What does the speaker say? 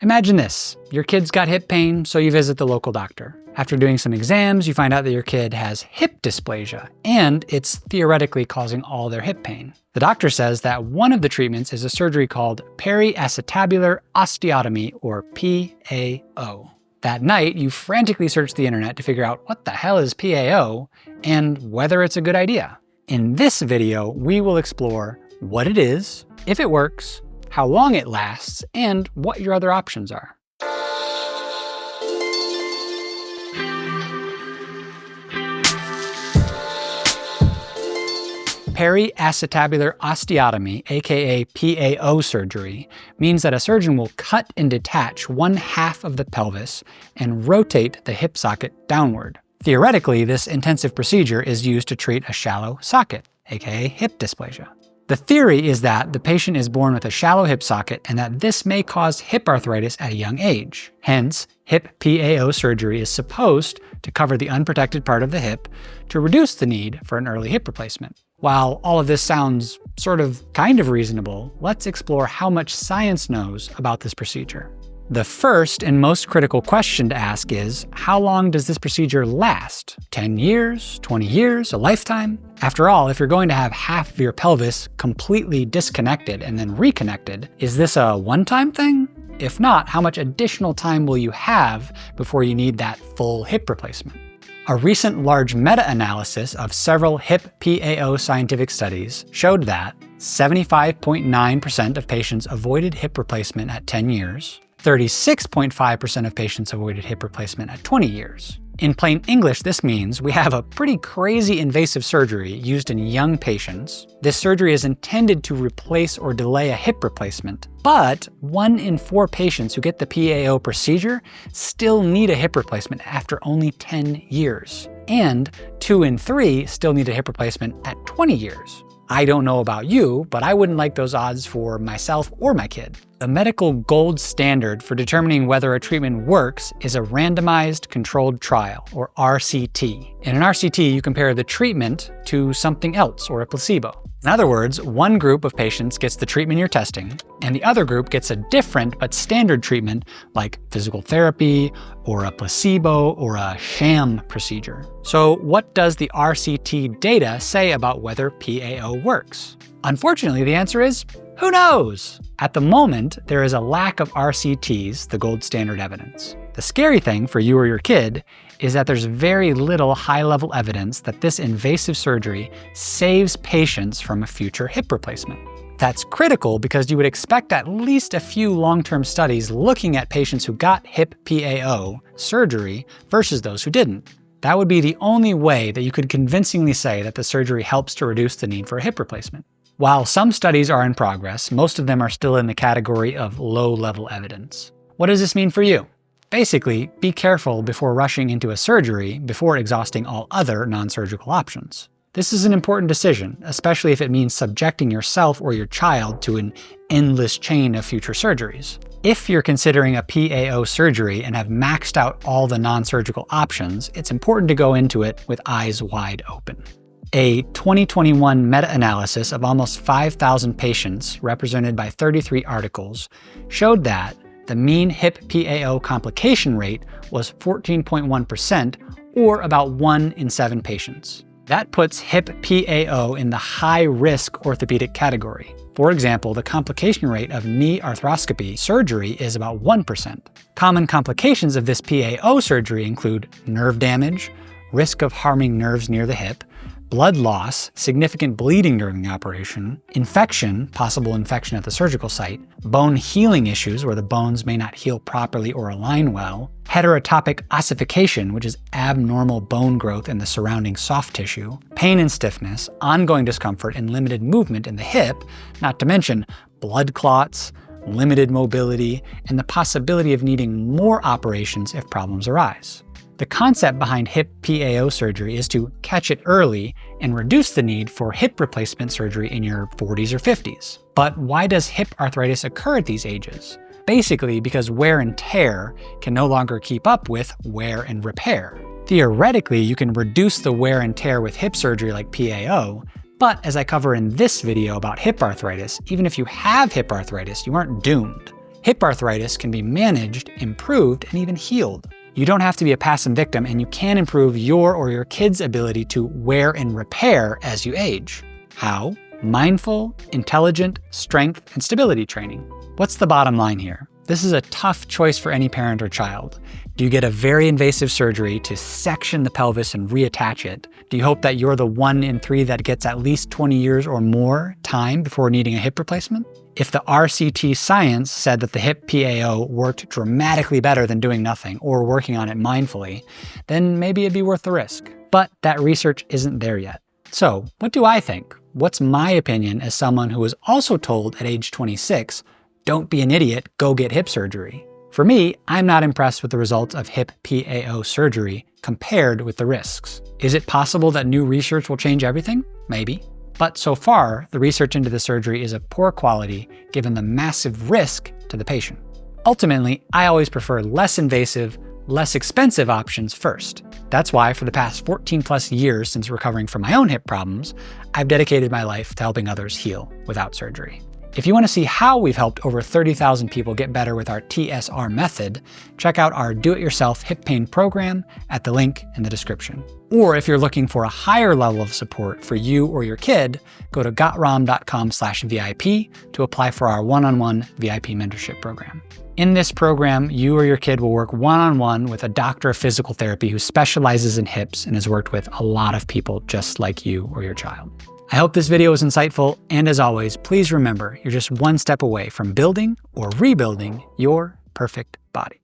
Imagine this. Your kid's got hip pain, so you visit the local doctor. After doing some exams, you find out that your kid has hip dysplasia, and it's theoretically causing all their hip pain. The doctor says that one of the treatments is a surgery called periacetabular osteotomy, or PAO. That night, you frantically search the internet to figure out what the hell is PAO and whether it's a good idea. In this video, we will explore what it is, if it works, how long it lasts, and what your other options are. Periacetabular osteotomy, aka PAO surgery, means that a surgeon will cut and detach one half of the pelvis and rotate the hip socket downward. Theoretically, this intensive procedure is used to treat a shallow socket, aka hip dysplasia. The theory is that the patient is born with a shallow hip socket and that this may cause hip arthritis at a young age. Hence, hip PAO surgery is supposed to cover the unprotected part of the hip to reduce the need for an early hip replacement. While all of this sounds kind of reasonable, let's explore how much science knows about this procedure. The first and most critical question to ask is, how long does this procedure last? 10 years? 20 years? A lifetime? After all, if you're going to have half of your pelvis completely disconnected and then reconnected, is this a one-time thing? If not, how much additional time will you have before you need that full hip replacement? A recent large meta-analysis of several hip PAO scientific studies showed that 75.9% of patients avoided hip replacement at 10 years, 36.5% of patients avoided hip replacement at 20 years. In plain English, this means we have a pretty crazy invasive surgery used in young patients. This surgery is intended to replace or delay a hip replacement, but 1 in 4 patients who get the PAO procedure still need a hip replacement after only 10 years. And 2 in 3 still need a hip replacement at 20 years. I don't know about you, but I wouldn't like those odds for myself or my kid. The medical gold standard for determining whether a treatment works is a randomized controlled trial, or RCT. In an RCT, you compare the treatment to something else, or a placebo. In other words, one group of patients gets the treatment you're testing, and the other group gets a different but standard treatment like physical therapy, or a placebo, or a sham procedure. So what does the RCT data say about whether PAO works? Unfortunately, the answer is, who knows? At the moment, there is a lack of RCTs, the gold standard evidence. The scary thing for you or your kid is that there's very little high-level evidence that this invasive surgery saves patients from a future hip replacement. That's critical because you would expect at least a few long-term studies looking at patients who got hip PAO surgery versus those who didn't. That would be the only way that you could convincingly say that the surgery helps to reduce the need for a hip replacement. While some studies are in progress, most of them are still in the category of low-level evidence. What does this mean for you? Basically, be careful before rushing into a surgery before exhausting all other non-surgical options. This is an important decision, especially if it means subjecting yourself or your child to an endless chain of future surgeries. If you're considering a PAO surgery and have maxed out all the non-surgical options, it's important to go into it with eyes wide open. A 2021 meta-analysis of almost 5,000 patients, represented by 33 articles, showed that the mean hip PAO complication rate was 14.1%, or about 1 in 7 patients. That puts hip PAO in the high-risk orthopedic category. For example, the complication rate of knee arthroscopy surgery is about 1%. Common complications of this PAO surgery include nerve damage, risk of harming nerves near the hip, blood loss, significant bleeding during the operation, infection, possible infection at the surgical site, bone healing issues where the bones may not heal properly or align well, heterotopic ossification, which is abnormal bone growth in the surrounding soft tissue, pain and stiffness, ongoing discomfort, and limited movement in the hip, not to mention blood clots, limited mobility, and the possibility of needing more operations if problems arise. The concept behind hip PAO surgery is to catch it early and reduce the need for hip replacement surgery in your 40s or 50s. But why does hip arthritis occur at these ages? Basically because wear and tear can no longer keep up with wear and repair. Theoretically, you can reduce the wear and tear with hip surgery like PAO, but as I cover in this video about hip arthritis, even if you have hip arthritis, you aren't doomed. Hip arthritis can be managed, improved, and even healed. You don't have to be a passive victim, and you can improve your or your kid's ability to wear and repair as you age. How? Mindful, intelligent, strength, and stability training. What's the bottom line here? This is a tough choice for any parent or child. Do you get a very invasive surgery to section the pelvis and reattach it? Do you hope that you're the 1 in 3 that gets at least 20 years or more time before needing a hip replacement? If the RCT science said that the hip PAO worked dramatically better than doing nothing or working on it mindfully, then maybe it'd be worth the risk. But that research isn't there yet. So, what do I think? What's my opinion as someone who was also told at age 26, don't be an idiot, go get hip surgery? For me, I'm not impressed with the results of hip PAO surgery compared with the risks. Is it possible that new research will change everything? Maybe. But so far, the research into the surgery is of poor quality given the massive risk to the patient. Ultimately, I always prefer less invasive, less expensive options first. That's why for the past 14+ years since recovering from my own hip problems, I've dedicated my life to helping others heal without surgery. If you want to see how we've helped over 30,000 people get better with our TSR method, check out our do-it-yourself hip pain program at the link in the description. Or if you're looking for a higher level of support for you or your kid, go to gotrom.com/VIP to apply for our one-on-one VIP mentorship program. In this program, you or your kid will work one-on-one with a doctor of physical therapy who specializes in hips and has worked with a lot of people just like you or your child. I hope this video was insightful, and as always, please remember, you're just one step away from building or rebuilding your perfect body.